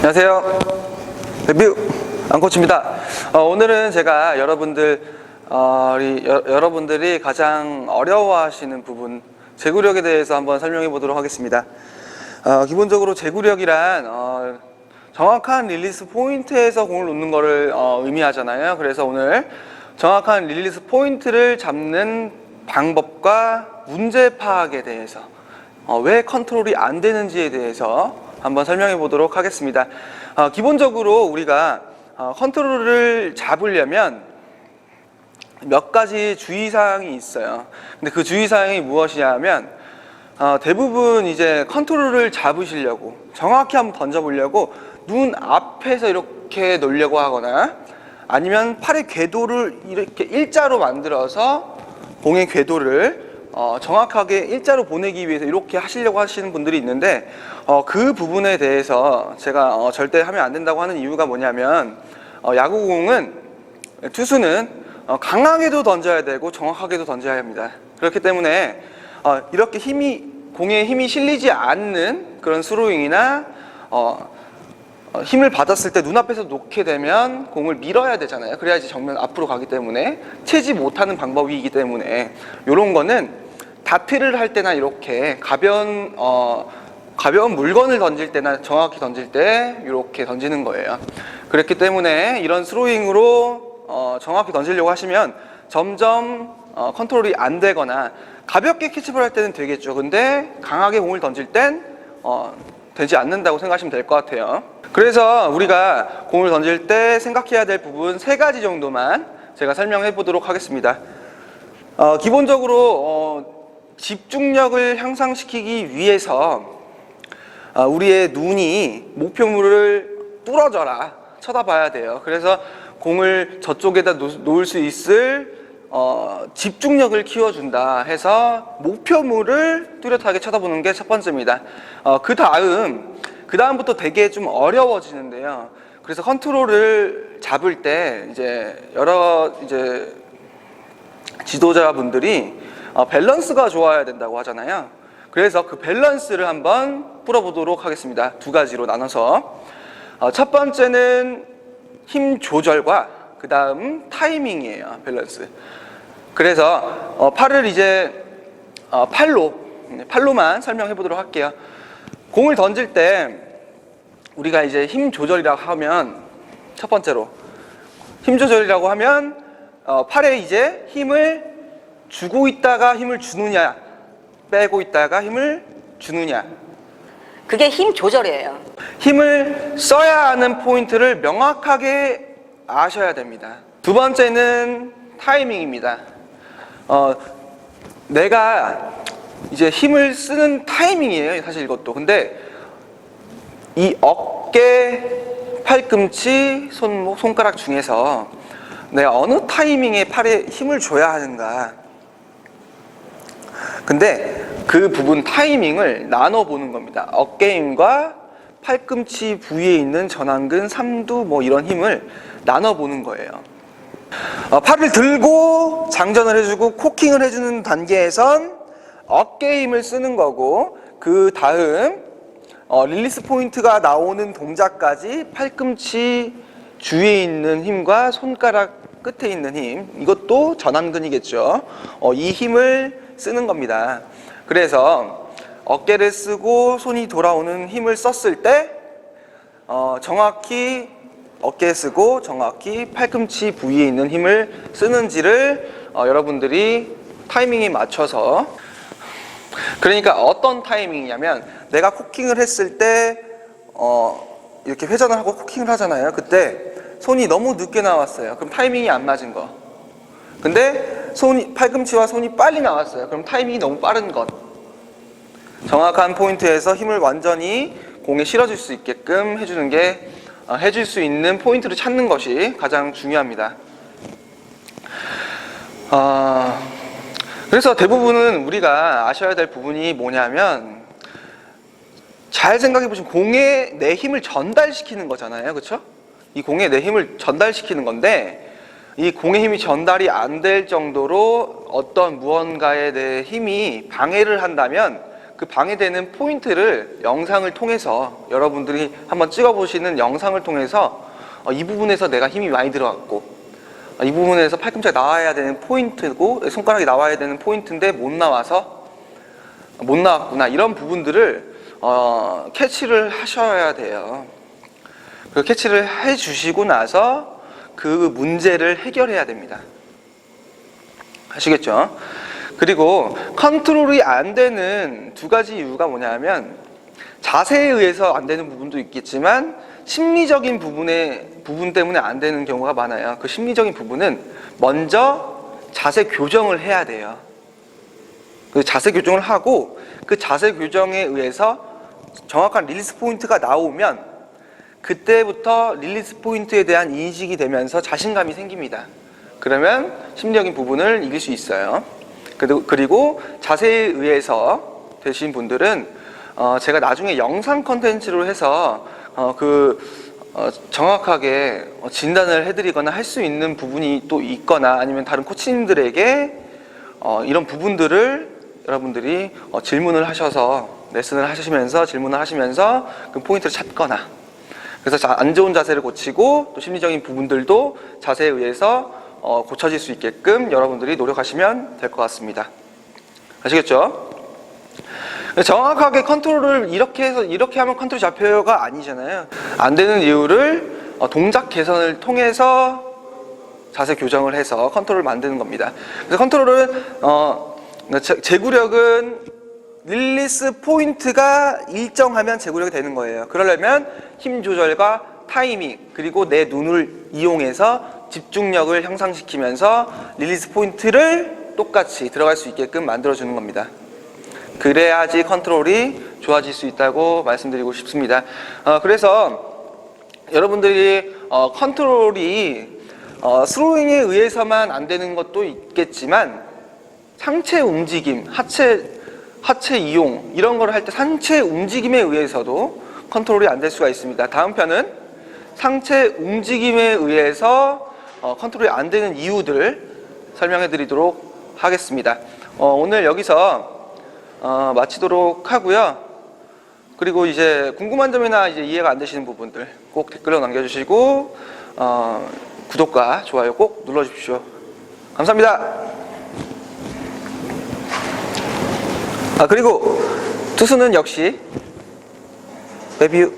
안녕하세요. 데뷔 안코치입니다. 오늘은 제가 여러분들이 가장 어려워하시는 부분, 제구력에 대해서 한번 설명해 보도록 하겠습니다. 기본적으로 제구력이란 정확한 릴리스 포인트에서 공을 놓는 것을 의미하잖아요. 그래서 오늘 정확한 릴리스 포인트를 잡는 방법과 문제 파악에 대해서, 왜 컨트롤이 안 되는지에 대해서 한번 설명해 보도록 하겠습니다. 기본적으로 우리가 컨트롤을 잡으려면 몇 가지 주의사항이 있어요. 근데 그 주의사항이 무엇이냐면, 대부분 이제 컨트롤을 잡으시려고, 정확히 한번 던져보려고 눈 앞에서 이렇게 놓으려고 하거나, 아니면 팔의 궤도를 이렇게 일자로 만들어서 공의 궤도를 정확하게 일자로 보내기 위해서 이렇게 하시려고 하시는 분들이 있는데, 그 부분에 대해서 제가 절대 하면 안 된다고 하는 이유가 뭐냐면, 야구공은, 투수는 강하게도 던져야 되고 정확하게도 던져야 합니다. 그렇기 때문에 이렇게 공에 힘이 실리지 않는 그런 스로잉이나 힘을 받았을 때 눈앞에서 놓게 되면 공을 밀어야 되잖아요. 그래야지 정면 앞으로 가기 때문에, 채지 못하는 방법이기 때문에 이런 거는 다트를 할 때나 이렇게 가벼운 물건을 던질 때나 정확히 던질 때 이렇게 던지는 거예요. 그렇기 때문에 이런 스로잉으로 정확히 던지려고 하시면 점점 컨트롤이 안 되거나, 가볍게 캐치볼 할 때는 되겠죠. 근데 강하게 공을 던질 땐 되지 않는다고 생각하시면 될 것 같아요. 그래서 우리가 공을 던질 때 생각해야 될 부분 3가지 정도만 제가 설명해 보도록 하겠습니다. 기본적으로 집중력을 향상시키기 위해서 우리의 눈이 목표물을 뚫어져라 쳐다봐야 돼요. 그래서 공을 저쪽에다 놓을 수 있을 집중력을 키워준다 해서 목표물을 뚜렷하게 쳐다보는 게 첫 번째입니다. 그 다음부터 되게 좀 어려워지는데요. 그래서 컨트롤을 잡을 때 여러 지도자분들이 밸런스가 좋아야 된다고 하잖아요. 그래서 그 밸런스를 한번 풀어보도록 하겠습니다. 2가지로 나눠서. 첫 번째는 힘 조절과 그 다음 타이밍이에요. 밸런스. 그래서 팔을 팔로만 설명해 보도록 할게요. 공을 던질 때 우리가 힘 조절이라고 하면, 첫 번째로 힘 조절이라고 하면 팔에 힘을 주고 있다가 힘을 주느냐, 빼고 있다가 힘을 주느냐, 그게 힘 조절이에요. 힘을 써야 하는 포인트를 명확하게 아셔야 됩니다. 두 번째는 타이밍입니다. 내가 힘을 쓰는 타이밍이에요, 사실 이것도. 근데 이 어깨, 팔꿈치, 손목, 손가락 중에서 내가 어느 타이밍에 팔에 힘을 줘야 하는가. 근데 그 부분 타이밍을 나눠보는 겁니다. 어깨 힘과 팔꿈치 부위에 있는 전완근, 삼두 이런 힘을 나눠보는 거예요. 팔을 들고 장전을 해주고 코킹을 해주는 단계에선 어깨 힘을 쓰는 거고, 그 다음 릴리스 포인트가 나오는 동작까지 팔꿈치 주위에 있는 힘과 손가락 끝에 있는 힘, 이것도 전완근이겠죠. 이 힘을 쓰는 겁니다. 그래서 어깨를 쓰고 손이 돌아오는 힘을 썼을 때 정확히 어깨에 쓰고 정확히 팔꿈치 부위에 있는 힘을 쓰는지를 여러분들이 타이밍에 맞춰서, 그러니까 어떤 타이밍이냐면, 내가 코킹을 했을 때 이렇게 회전을 하고 코킹을 하잖아요. 그때 손이 너무 늦게 나왔어요. 그럼 타이밍이 안 맞은 거. 근데 팔꿈치와 손이 빨리 나왔어요. 그럼 타이밍이 너무 빠른 것. 정확한 포인트에서 힘을 완전히 공에 실어줄 수 있게끔 해줄 수 있는 포인트를 찾는 것이 가장 중요합니다. 그래서 대부분은 우리가 아셔야 될 부분이 뭐냐면, 잘 생각해 보시면 공에 내 힘을 전달시키는 거잖아요. 그렇죠? 이 공에 내 힘을 전달시키는 건데, 이 공의 힘이 전달이 안 될 정도로 어떤 무언가에 내 힘이 방해를 한다면 그 방해되는 포인트를 영상을 통해서 여러분들이 한번 찍어보시는 영상을 통해서 이 부분에서 내가 힘이 많이 들어갔고 이 부분에서 팔꿈치가 나와야 되는 포인트고 손가락이 나와야 되는 포인트인데 못 나왔구나 이런 부분들을 캐치를 하셔야 돼요. 그 캐치를 해주시고 나서 그 문제를 해결해야 됩니다. 아시겠죠? 그리고 컨트롤이 안 되는 두 가지 이유가 뭐냐면 자세에 의해서 안 되는 부분도 있겠지만 심리적인 부분 때문에 안 되는 경우가 많아요. 그 심리적인 부분은 먼저 자세 교정을 해야 돼요. 그 자세 교정을 하고 그 자세 교정에 의해서 정확한 릴리스 포인트가 나오면 그때부터 릴리스 포인트에 대한 인식이 되면서 자신감이 생깁니다. 그러면 심리적인 부분을 이길 수 있어요. 그리고 자세에 의해서 되신 분들은 제가 나중에 영상 컨텐츠로 해서 정확하게 진단을 해드리거나 할 수 있는 부분이 또 있거나 아니면 다른 코치님들에게 이런 부분들을 여러분들이 질문을 하셔서 레슨을 하시면서 질문을 하시면서 그 포인트를 찾거나 그래서 안 좋은 자세를 고치고 또 심리적인 부분들도 자세에 의해서 고쳐질 수 있게끔 여러분들이 노력하시면 될 것 같습니다. 아시겠죠? 정확하게 컨트롤을 이렇게 해서 이렇게 하면 컨트롤 잡혀요가 아니잖아요. 안 되는 이유를 동작 개선을 통해서 자세 교정을 해서 컨트롤을 만드는 겁니다. 그래서 컨트롤은 제구력은 릴리스 포인트가 일정하면 제구력이 되는 거예요. 그러려면 힘 조절과 타이밍 그리고 내 눈을 이용해서 집중력을 향상시키면서 릴리스 포인트를 똑같이 들어갈 수 있게끔 만들어주는 겁니다. 그래야지 컨트롤이 좋아질 수 있다고 말씀드리고 싶습니다. 그래서 여러분들이 컨트롤이 스로잉에 의해서만 안 되는 것도 있겠지만 상체 움직임, 하체 이용 이런 걸 할 때 상체 움직임에 의해서도 컨트롤이 안 될 수가 있습니다. 다음 편은 상체 움직임에 의해서 컨트롤이 안 되는 이유들 설명해 드리도록 하겠습니다. 오늘 여기서 마치도록 하고요. 그리고 이제 궁금한 점이나 이제 이해가 안 되시는 부분들 꼭 댓글로 남겨주시고 구독과 좋아요 꼭 눌러주십시오. 감사합니다. 그리고 투수는 역시 레뷰